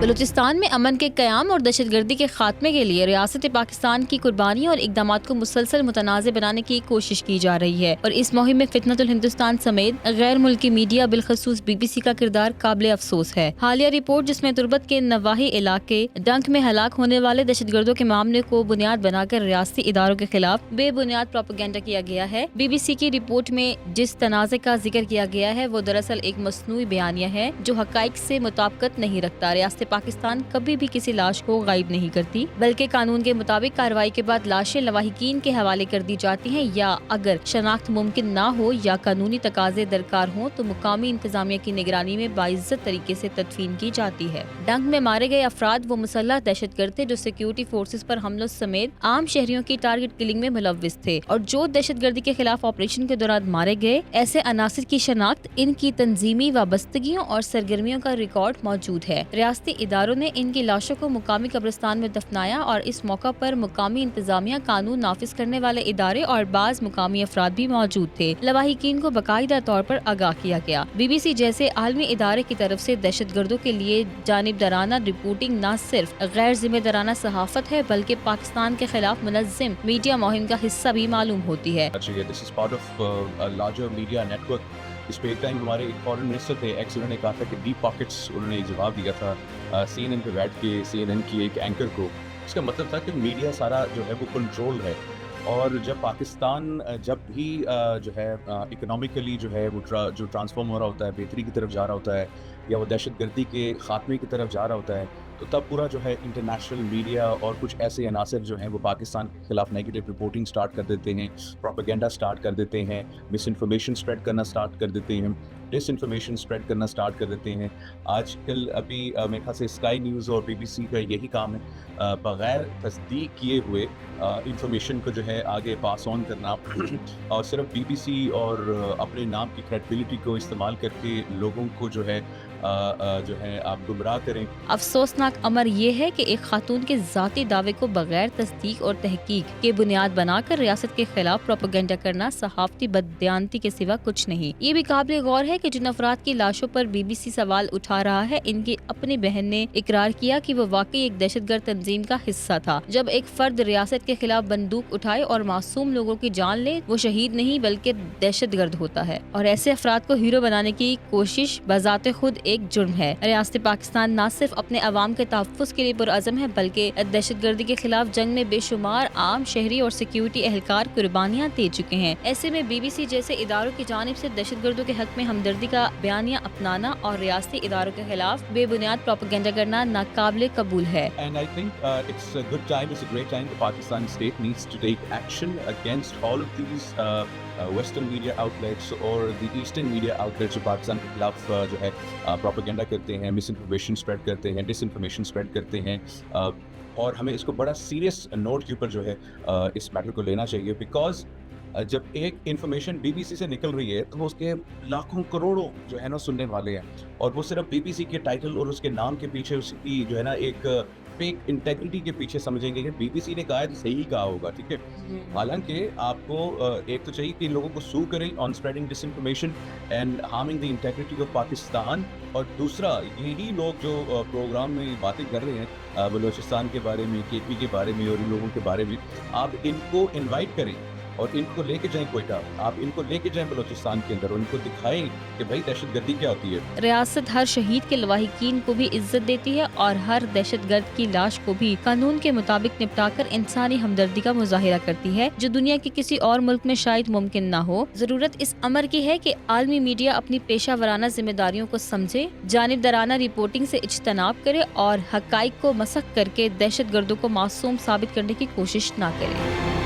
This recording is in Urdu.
بلوچستان میں امن کے قیام اور دہشت گردی کے خاتمے کے لیے ریاست پاکستان کی قربانی اور اقدامات کو مسلسل متنازع بنانے کی کوشش کی جا رہی ہے، اور اس مہم میں فتنۃ الہندوستان سمیت غیر ملکی میڈیا بالخصوص بی بی سی کا کردار قابل افسوس ہے۔ حالیہ رپورٹ جس میں تربت کے نواحی علاقے ڈنک میں ہلاک ہونے والے دہشت گردوں کے معاملے کو بنیاد بنا کر ریاستی اداروں کے خلاف بے بنیاد پروپیگنڈا کیا گیا ہے۔ بی بی سی کی رپورٹ میں جس تنازع کا ذکر کیا گیا ہے وہ دراصل ایک مصنوعی بیانیہ ہے جو حقائق سے مطابقت نہیں رکھتا۔ ریاست پاکستان کبھی بھی کسی لاش کو غائب نہیں کرتی، بلکہ قانون کے مطابق کارروائی کے بعد لاشیں لواحقین کے حوالے کر دی جاتی ہیں، یا اگر شناخت ممکن نہ ہو یا قانونی تقاضے درکار ہوں تو مقامی انتظامیہ کی نگرانی میں باعزت طریقے سے تدفین کی جاتی ہے۔ ڈنک میں مارے گئے افراد وہ مسلح دہشت گرد تھے جو سیکیورٹی فورسز پر حملوں سمیت عام شہریوں کی ٹارگٹ کلنگ میں ملوث تھے، اور جو دہشت گردی کے خلاف آپریشن کے دوران مارے گئے ایسے عناصر کی شناخت، ان کی تنظیمی وابستگیوں اور سرگرمیوں کا ریکارڈ موجود ہے۔ ریاستی اداروں نے ان کی لاشوں کو مقامی قبرستان میں دفنایا، اور اس موقع پر مقامی انتظامیہ، قانون نافذ کرنے والے ادارے اور بعض مقامی افراد بھی موجود تھے۔ لواحقین کو باقاعدہ طور پر آگاہ کیا گیا۔ بی بی سی جیسے عالمی ادارے کی طرف سے دہشت گردوں کے لیے جانبدارانہ رپورٹنگ نہ صرف غیر ذمہ دارانہ صحافت ہے بلکہ پاکستان کے خلاف منظم میڈیا مہم کا حصہ بھی معلوم ہوتی ہے۔ اس پہ ایک ٹائم ہمارے ایک فارن منسٹر تھے ایکس، انہوں نے کہا تھا کہ ڈیپ پاکٹس، انہوں نے جواب دیا تھا سی این این پہ بیٹھ کے سی این این کی ایک اینکر کو۔ اس کا مطلب تھا کہ میڈیا سارا جو ہے وہ کنٹرول ہے، اور جب پاکستان جب بھی جو ہے اکنامکلی جو ہے وہ جو ٹرانسفارم ہو رہا ہوتا ہے، بہتری کی طرف جا رہا ہوتا ہے، یا وہ دہشت گردی کے خاتمے کی طرف جا رہا ہوتا ہے، تو تب پورا جو ہے انٹرنیشنل میڈیا اور کچھ ایسے عناصر جو ہیں وہ پاکستان کے خلاف نیگیٹو رپورٹنگ سٹارٹ کر دیتے ہیں، پروپیگنڈا سٹارٹ کر دیتے ہیں، مس انفارمیشن سپریڈ کرنا سٹارٹ کر دیتے ہیں، ڈس انفارمیشن سپریڈ کرنا سٹارٹ کر دیتے ہیں۔ آج کل ابھی میرے خیال سے اسکائی نیوز اور بی بی سی کا یہی کام ہے، بغیر تصدیق کیے ہوئے انفارمیشن کو جو ہے آگے پاس آن کرنا، اور صرف بی بی سی اور اپنے نام کی کریڈیبلٹی کو استعمال کر کے لوگوں کو جو ہے آپ گمراہ کریں۔ افسوسناک امر یہ ہے کہ ایک خاتون کے ذاتی دعوے کو بغیر تصدیق اور تحقیق کے بنیاد بنا کر ریاست کے خلاف پروپیگنڈا کرنا صحافتی بددیانتی کے سوا کچھ نہیں۔ یہ بھی قابل غور ہے کہ جن افراد کی لاشوں پر بی بی سی سوال اٹھا رہا ہے، ان کی اپنی بہن نے اقرار کیا کہ وہ واقعی ایک دہشت گرد تنظیم کا حصہ تھا۔ جب ایک فرد ریاست کے خلاف بندوق اٹھائے اور معصوم لوگوں کی جان لے، وہ شہید نہیں بلکہ دہشت گرد ہوتا ہے، اور ایسے افراد کو ہیرو بنانے کی کوشش بذات خود ایک جرم ہے۔ ریاست پاکستان نہ صرف اپنے عوام کے تحفظ کے لیے پرعزم ہے بلکہ دہشت گردی کے خلاف جنگ میں بے شمار عام شہری اور سیکیورٹی اہلکار قربانیاں دے چکے ہیں۔ ایسے میں بی بی سی جیسے اداروں کی جانب سے دہشت گردوں کے حق میں ہمدردی کا بیانیہ اپنانا اور ریاستی اداروں کے خلاف بے بنیاد پروپیگنڈا کرنا ناقابل قبول ہے۔ And I think it's a good time, it's a great time the Pakistan state needs to take action against all of these western media outlets or the eastern media outlets جو پاکستان کے خلاف جو ہے پروپیگنڈا کرتے ہیں، مس انفارمیشن اسپریڈ کرتے ہیں، ڈس انفارمیشن اسپریڈ کرتے ہیں، اور ہمیں اس کو بڑا سیریس نوٹ کے اوپر جو ہے اس میٹر کو لینا چاہیے، بیکاز جب ایک انفارمیشن بی بی سی سے نکل رہی ہے تو وہ اس کے لاکھوں کروڑوں جو ہے نا سننے والے ہیں، اور وہ صرف بی بی سی کے ٹائٹل اور اس کے نام کے پیچھے اس کی جو ہے نا ایک فیک انٹیگریٹی کے پیچھے سمجھیں گے کہ بی بی سی نے کہا ہے تو صحیح کہا ہوگا، ٹھیک ہے۔ حالانکہ آپ کو ایک تو چاہیے کہ ان لوگوں کو سو کریں on spreading disinformation and harming the integrity of Pakistan, اور دوسرا یہی لوگ جو پروگرام میں باتیں کر رہے ہیں بلوچستان کے بارے میں، کے پی کے بارے میں اور ان لوگوں کے بارے میں، آپ ان کو انوائٹ کریں اور ان کو لے کے جائیں کوئٹہ، آپ ان کو لے کے جائیں بلوچستان کے اندر، اور ان کو دکھائیں کہ بھائی دہشت گردی کیا ہوتی ہے۔ ریاست ہر شہید کے لواحقین کو بھی عزت دیتی ہے، اور ہر دہشت گرد کی لاش کو بھی قانون کے مطابق نپٹا کر انسانی ہمدردی کا مظاہرہ کرتی ہے، جو دنیا کے کسی اور ملک میں شاید ممکن نہ ہو۔ ضرورت اس امر کی ہے کہ عالمی میڈیا اپنی پیشہ ورانہ ذمہ داریوں کو سمجھے، جانبدارانہ رپورٹنگ سے اجتناب کرے، اور حقائق کو مسخ کر کے دہشت گردوں کو معصوم ثابت کرنے کی کوشش نہ کرے۔